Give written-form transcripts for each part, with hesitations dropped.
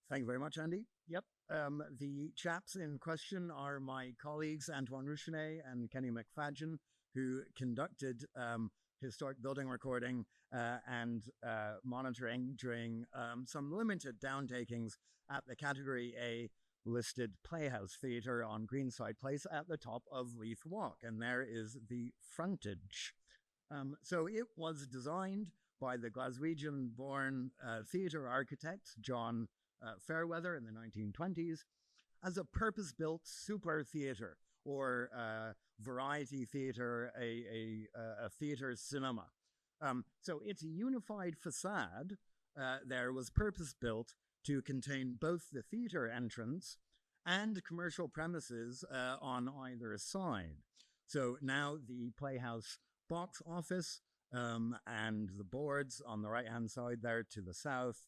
Thank you very much, Andy. Yep. The chaps in question are my colleagues Antoine Rouchenet and Kenny McFadgen, who conducted historic building recording and monitoring during some limited downtakings at the Category A listed Playhouse Theatre on Greenside Place at the top of Leith Walk. And there is the frontage. So it was designed by the Glaswegian-born theatre architect, John Fairweather, in the 1920s, as a purpose-built super theatre or variety theatre, a theatre cinema. So its unified facade there was purpose-built to contain both the theatre entrance and commercial premises on either side. So now the Playhouse box office and the boards on the right-hand side there to the south,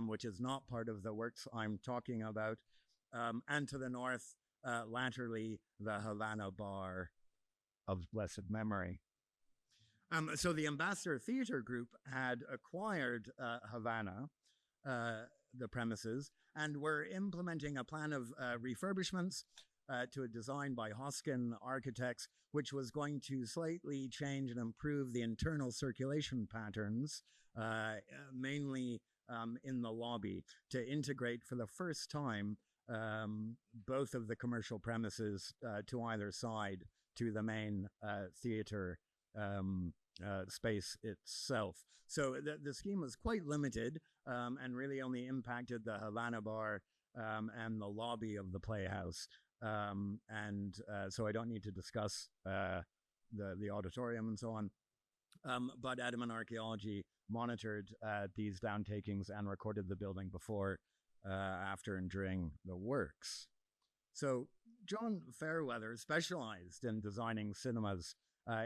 which is not part of the works I'm talking about, and to the north, laterally, the Havana bar of blessed memory. So the Ambassador Theatre Group had acquired Havana, the premises, and were implementing a plan of refurbishments to a design by Hoskin Architects, which was going to slightly change and improve the internal circulation patterns, mainly in the lobby, to integrate for the first time both of the commercial premises to either side to the main theatre space itself. So the scheme was quite limited and really only impacted the Havana bar and the lobby of the Playhouse. So I don't need to discuss the auditorium and so on. But Addyman Archaeology monitored these downtakings and recorded the building before, after, and during the works. So John Fairweather specialized in designing cinemas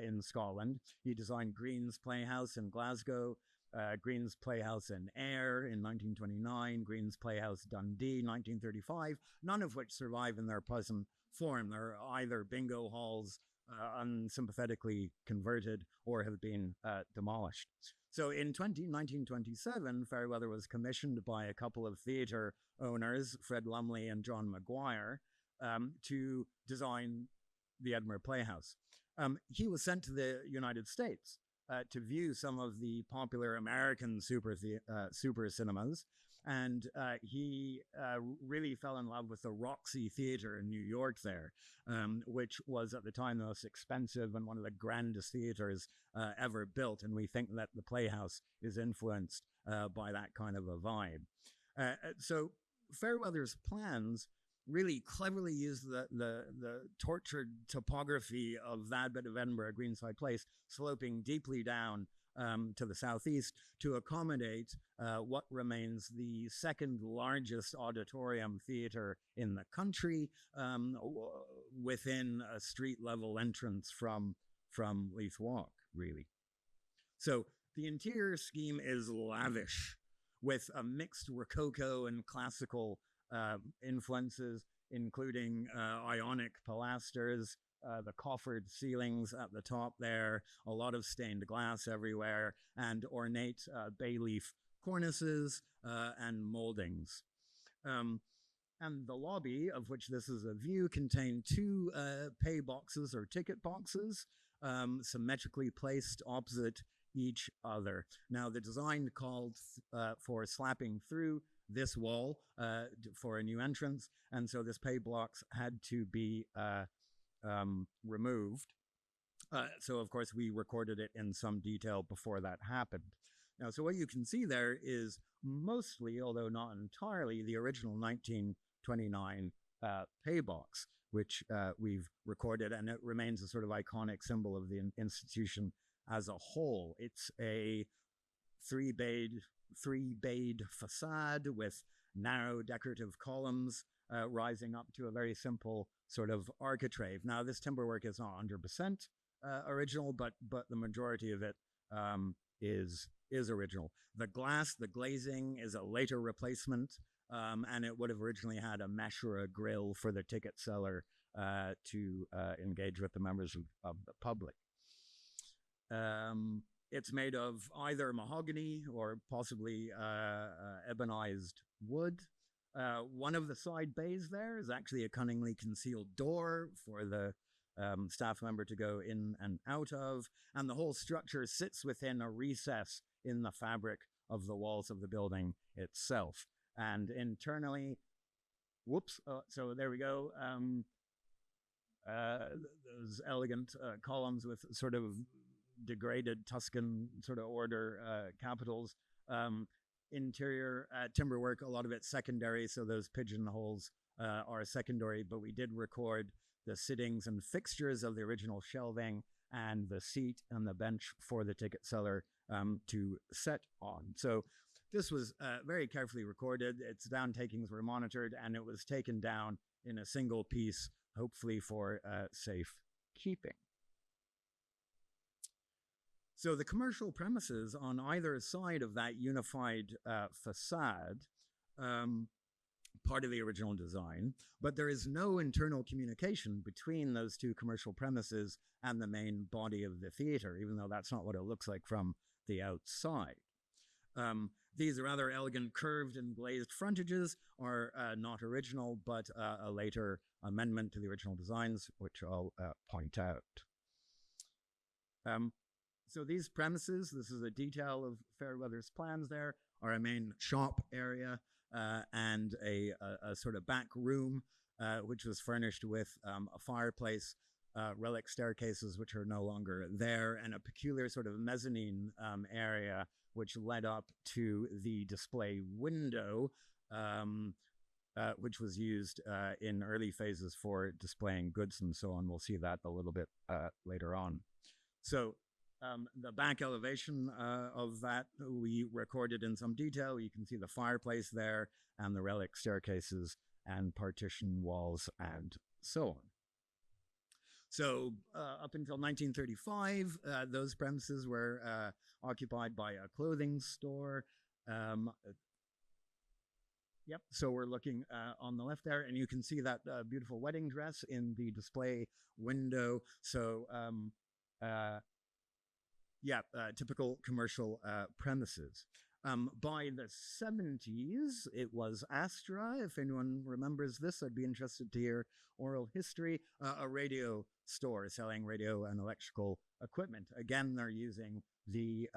in Scotland. He designed Green's Playhouse in Glasgow, Green's Playhouse in Ayr in 1929, Green's Playhouse Dundee 1935, none of which survive in their present form. They're either bingo halls unsympathetically converted or have been demolished. So in 1927, Fairweather was commissioned by a couple of theatre owners, Fred Lumley and John Maguire, to design the Edinburgh Playhouse. He was sent to the United States to view some of the popular American super cinemas, and he really fell in love with the Roxy Theatre in New York there, which was at the time the most expensive and one of the grandest theatres ever built, and we think that the Playhouse is influenced by that kind of a vibe. So Fairweather's plans really cleverly used the tortured topography of that bit of Edinburgh, Greenside Place, sloping deeply down to the southeast to accommodate what remains the second largest auditorium theatre in the country, within a street level entrance from Leith Walk, really. So the interior scheme is lavish, with a mixed Rococo and classical influences, including Ionic pilasters, the coffered ceilings at the top there, a lot of stained glass everywhere, and ornate bay leaf cornices and moldings. And the lobby, of which this is a view, contained two pay boxes or ticket boxes, symmetrically placed opposite each other. Now, the design called for slapping through this wall for a new entrance, and so this pay blocks had to be removed. So of course we recorded it in some detail before that happened. Now, so what you can see there is mostly, although not entirely, the original 1929 pay box, which we've recorded, and it remains a sort of iconic symbol of the institution as a whole. It's a three-bayed facade with narrow decorative columns rising up to a very simple sort of architrave. Now, this timber work is not 100% original, but the majority of it is original. The glass, the glazing, is a later replacement, and it would have originally had a mesh or a grill for the ticket seller to engage with the members of the public. It's made of either mahogany or possibly ebonized wood. One of the side bays there is actually a cunningly concealed door for the staff member to go in and out of, and the whole structure sits within a recess in the fabric of the walls of the building itself. And internally, so there we go. Those elegant columns with sort of degraded Tuscan sort of order capitals. Interior timber work, a lot of it secondary, so those pigeonholes are secondary, but we did record the sittings and fixtures of the original shelving and the seat and the bench for the ticket seller to set on. So this was very carefully recorded. Its downtakings were monitored, and it was taken down in a single piece, hopefully for safe keeping. So the commercial premises on either side of that unified facade, part of the original design, but there is no internal communication between those two commercial premises and the main body of the theatre, even though that's not what it looks like from the outside. These rather elegant curved and glazed frontages are not original, but a later amendment to the original designs, which I'll point out. So these premises, this is a detail of Fairweather's plans there, are a main shop area and a sort of back room, which was furnished with a fireplace, relic staircases, which are no longer there, and a peculiar sort of mezzanine area, which led up to the display window, which was used in early phases for displaying goods and so on. We'll see that a little bit later on. So the back elevation of that we recorded in some detail. You can see the fireplace there and the relic staircases and partition walls and so on. So up until 1935, those premises were occupied by a clothing store. Yep, so we're looking on the left there, and you can see that beautiful wedding dress in the display window. So typical commercial premises. By the 70s, it was Astra. If anyone remembers this, I'd be interested to hear oral history. A radio store selling radio and electrical equipment. Again, they're using the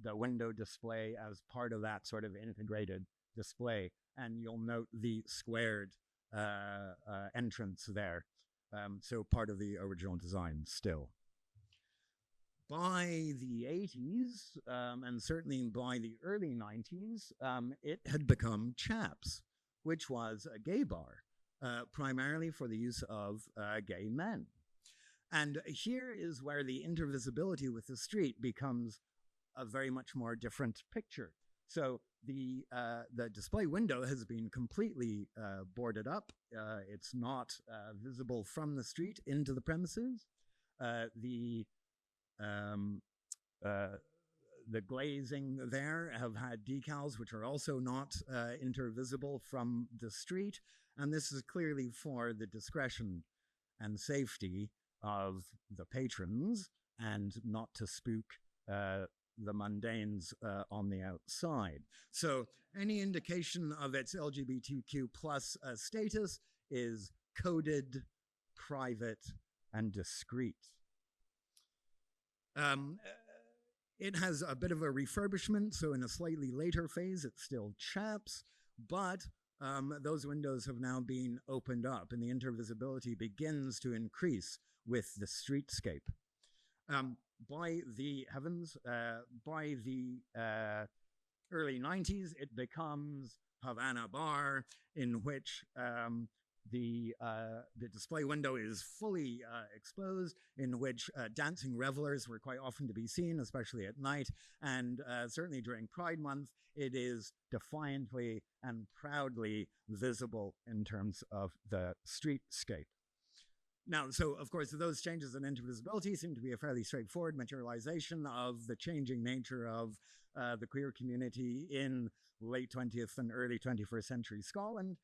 window display as part of that sort of integrated display. And you'll note the squared entrance there. So part of the original design still. By the 80s, and certainly by the early 90s, it had become Chaps, which was a gay bar, primarily for the use of gay men. And here is where the intervisibility with the street becomes a very much more different picture. So the display window has been completely boarded up. It's not visible from the street into the premises. The glazing there have had decals which are also not intervisible from the street, and this is clearly for the discretion and safety of the patrons and not to spook the mundanes on the outside. So any indication of its LGBTQ plus status is coded, private, and discreet. It has a bit of a refurbishment, so in a slightly later phase, it's still Chaps, but those windows have now been opened up, and the intervisibility begins to increase with the streetscape. By the early 90s, it becomes Habana Bar, in which the display window is fully exposed, in which dancing revelers were quite often to be seen, especially at night, and certainly during Pride Month, it is defiantly and proudly visible in terms of the streetscape. Now, so of course, those changes in intervisibility seem to be a fairly straightforward materialization of the changing nature of the queer community in late 20th and early 21st century Scotland,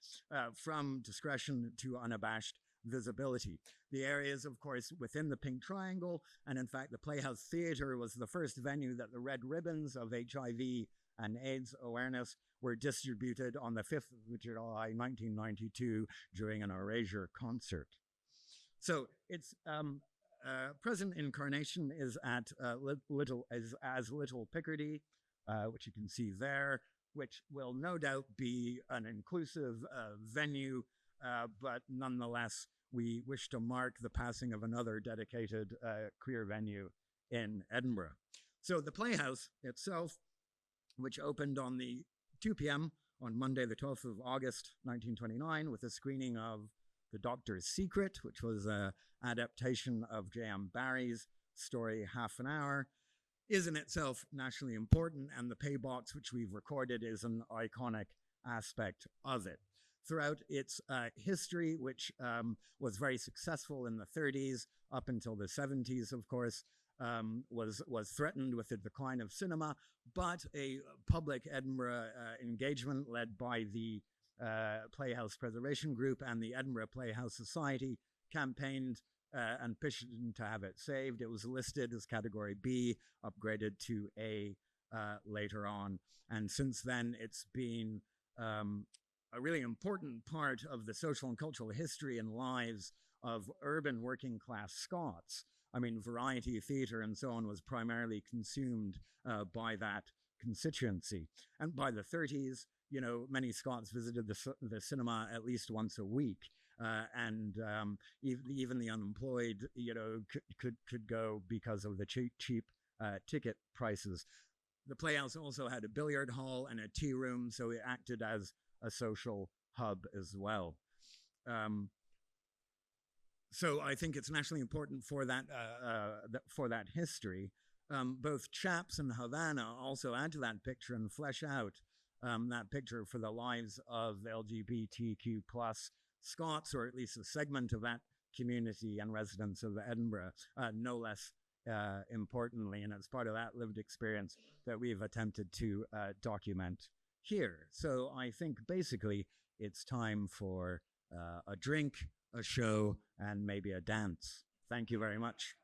from discretion to unabashed visibility. The areas, of course, within the Pink Triangle, and in fact, the Playhouse Theatre was the first venue that the red ribbons of HIV and AIDS awareness were distributed on the 5th of July 1992 during an Erasure concert. So its present incarnation is at Little Picardy, which you can see there, which will no doubt be an inclusive venue, but nonetheless, we wish to mark the passing of another dedicated queer venue in Edinburgh. So the Playhouse itself, which opened on the 2 p.m. on Monday, the 12th of August, 1929, with a screening of The Doctor's Secret, which was an adaptation of J.M. Barrie's story Half an Hour, is in itself nationally important, and the pay box, which we've recorded, is an iconic aspect of it. Throughout its history, which was very successful in the 30s up until the 70s, of course, was threatened with the decline of cinema, but a public Edinburgh engagement led by the Playhouse Preservation Group and the Edinburgh Playhouse Society campaigned and petitioned to have it saved. It was listed as Category B, upgraded to A later on. And since then, it's been a really important part of the social and cultural history and lives of urban working class Scots. I mean, variety theatre and so on was primarily consumed by that constituency. And by the 30s, you know, many Scots visited the cinema at least once a week. And even the unemployed, you know, could go because of the cheap ticket prices. The Playhouse also had a billiard hall and a tea room, so it acted as a social hub as well. So I think it's nationally important for that history. Both Chaps and Havana also add to that picture and flesh out that picture for the lives of LGBTQ plus Scots, or at least a segment of that community and residents of Edinburgh, no less importantly. And it's part of that lived experience that we've attempted to document here. So I think basically it's time for a drink, a show, and maybe a dance. Thank you very much.